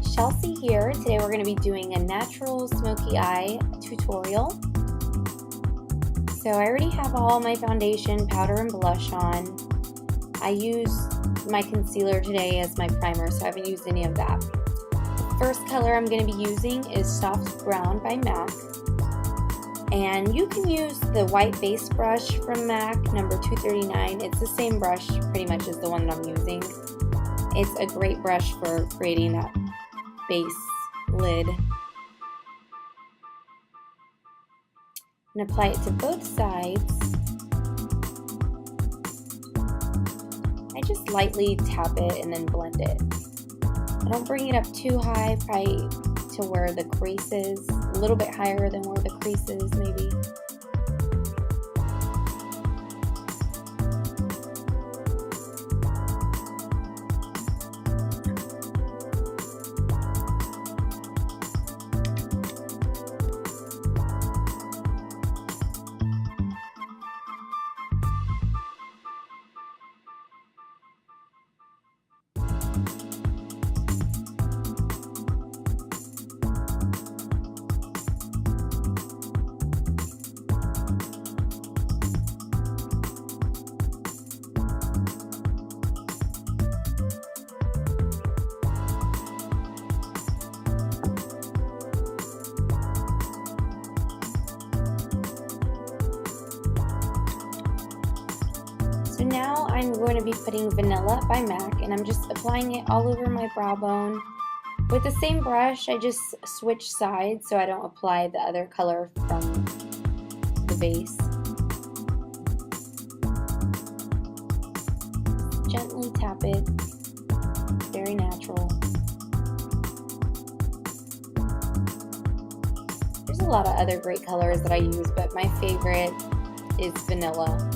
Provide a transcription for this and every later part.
Shelsea here. Today we're going to be doing a natural smoky eye tutorial. So I already have all my foundation, powder, and blush on. I used my concealer today as my primer, so I haven't used any of that. The first color I'm going to be using is Soft Brown by MAC. And you can use the white base brush from MAC, number 239. It's the same brush pretty much as the one that I'm using. It's a great brush for creating that base lid. And apply it to both sides. I just lightly tap it and then blend it. I don't bring it up too high, probably to where the crease is, a little bit higher than where the crease is maybe. So now I'm going to be putting Vanilla by MAC, and I'm just applying it all over my brow bone. With the same brush, I just switch sides so I don't apply the other color from the base. Gently tap it, very natural. There's a lot of other great colors that I use, but my favorite is Vanilla.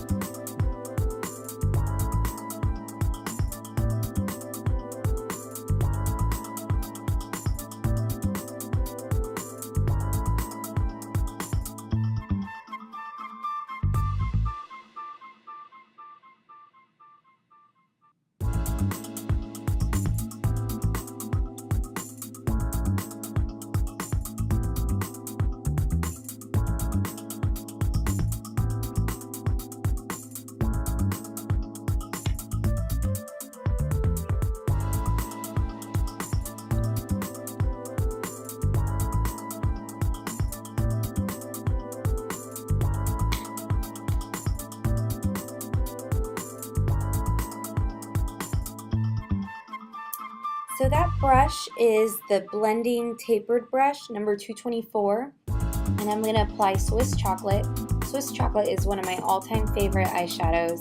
So that brush is the blending tapered brush, number 224, and I'm going to apply Swiss Chocolate. Swiss Chocolate is one of my all-time favorite eyeshadows.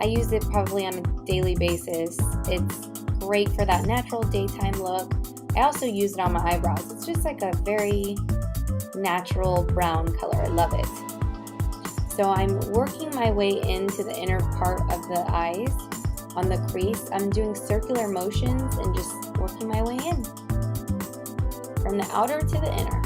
I use it probably on a daily basis. It's great for that natural daytime look. I also use it on my eyebrows. It's just like a very natural brown color. I love it. So I'm working my way into the inner part of the eyes. On the crease, I'm doing circular motions and just working my way in from the outer to the inner.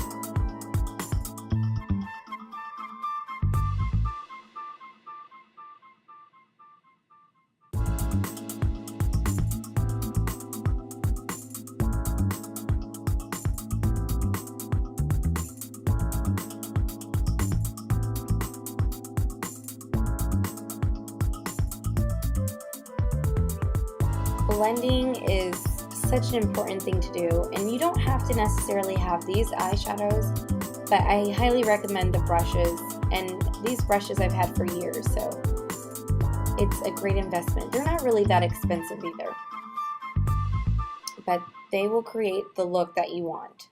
Blending is such an important thing to do, and you don't have to necessarily have these eyeshadows, but I highly recommend the brushes, and these brushes I've had for years, so it's a great investment. They're not really that expensive either, but they will create the look that you want.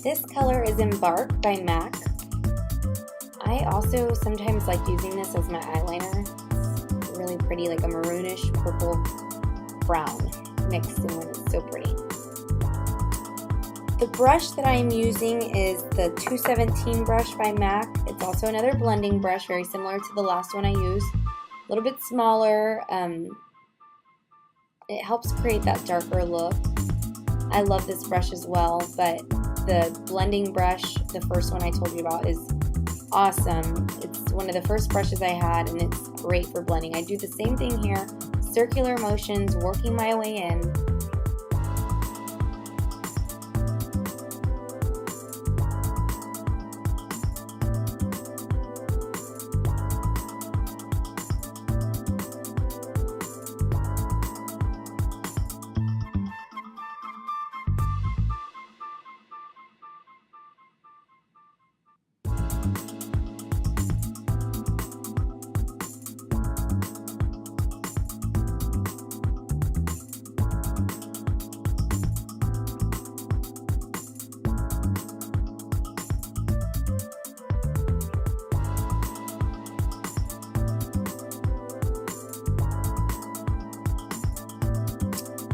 This color is Embark by MAC. I also sometimes like using this as my eyeliner. It's really pretty, like a maroonish purple brown mixed in one. It's so pretty. The brush that I'm using is the 217 brush by MAC. It's also another blending brush, very similar to the last one I used. A little bit smaller. It helps create that darker look. I love this brush as well, but the blending brush, the first one I told you about, is awesome. It's one of the first brushes I had, and it's great for blending. I do the same thing here, circular motions, working my way in.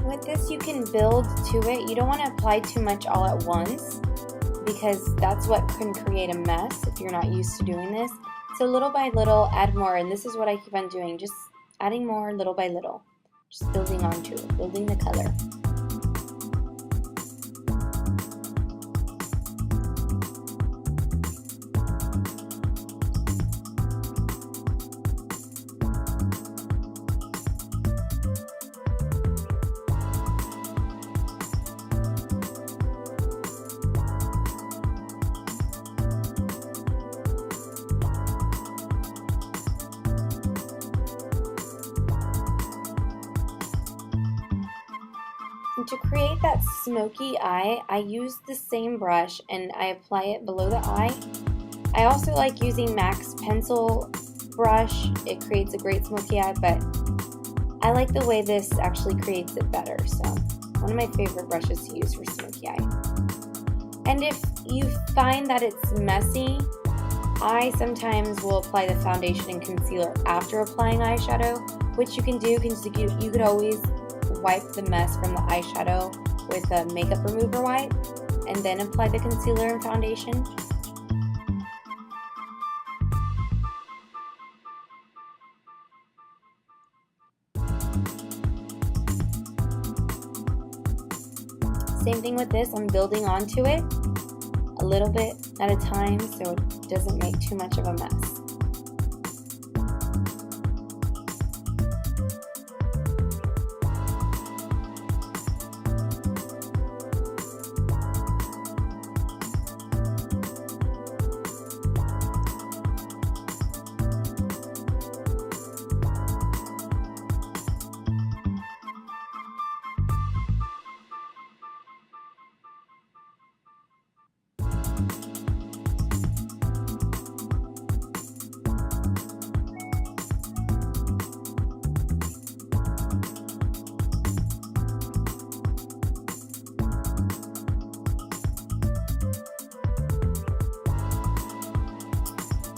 With this, you can build to it. You don't want to apply too much all at once because that's what can create a mess if you're not used to doing this. So little by little, add more, and this is what I keep on doing, just adding more little by little, just building onto it, building the color. And to create that smoky eye, I use the same brush and I apply it below the eye. I also like using MAC's pencil brush. It creates a great smoky eye, but I like the way this actually creates it better. So one of my favorite brushes to use for smoky eye. And if you find that it's messy, I sometimes will apply the foundation and concealer after applying eyeshadow, which you can do because you could always wipe the mess from the eyeshadow with a makeup remover wipe and then apply the concealer and foundation. Same thing with this, I'm building onto it a little bit at a time so it doesn't make too much of a mess.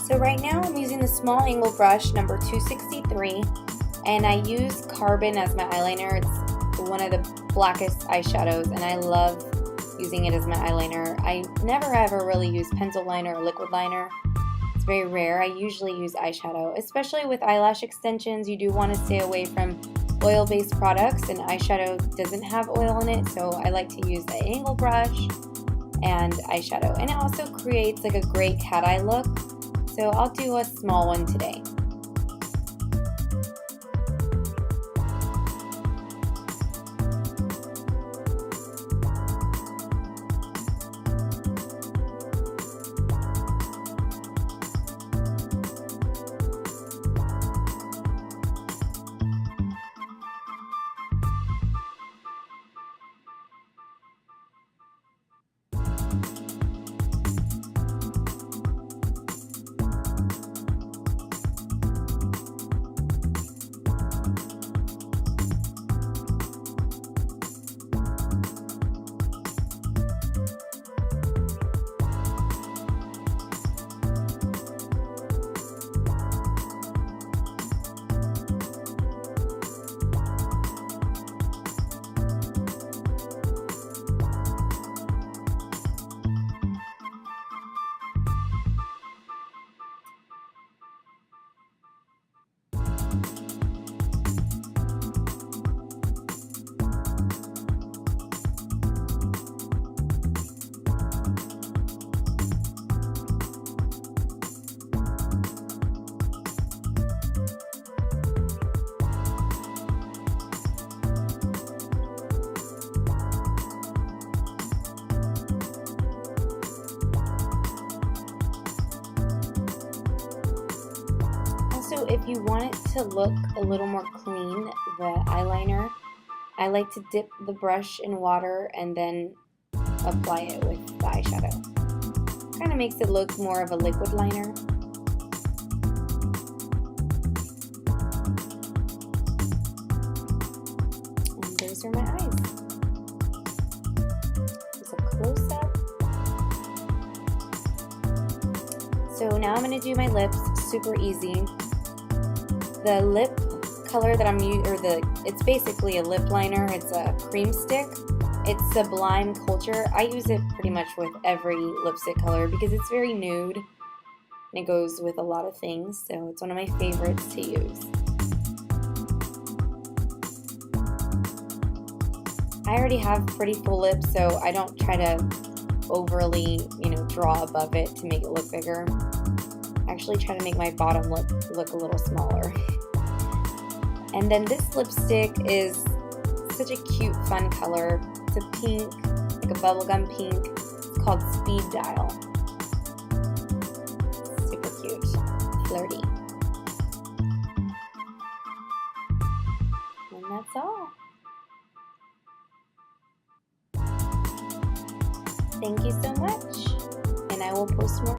So right now I'm using the small angle brush number 263, and I use Carbon as my eyeliner. It's one of the blackest eyeshadows and I love using it as my eyeliner. I never ever really use pencil liner or liquid liner. It's very rare. I usually use eyeshadow. Especially with eyelash extensions, you do want to stay away from oil-based products, and eyeshadow doesn't have oil in it, so I like to use the angle brush and eyeshadow. And it also creates like a great cat eye look. So I'll do a small one today. Also, if you want it to look a little more clean, the eyeliner, I like to dip the brush in water and then apply it with the eyeshadow. Kind of makes it look more of a liquid liner. And those are my eyes. Just a close-up. So now I'm going to do my lips, super easy. The lip color that I'm using, it's basically a lip liner. It's a cream stick. It's Sublime Culture. I use it pretty much with every lipstick color because it's very nude and it goes with a lot of things. So it's one of my favorites to use. I already have pretty full lips, so I don't try to overly, draw above it to make it look bigger. I actually try to make my bottom lip look a little smaller. And then this lipstick is such a cute, fun color. It's a pink, like a bubblegum pink. It's called Speed Dial. Super cute, flirty. And that's all. Thank you so much, and I will post more.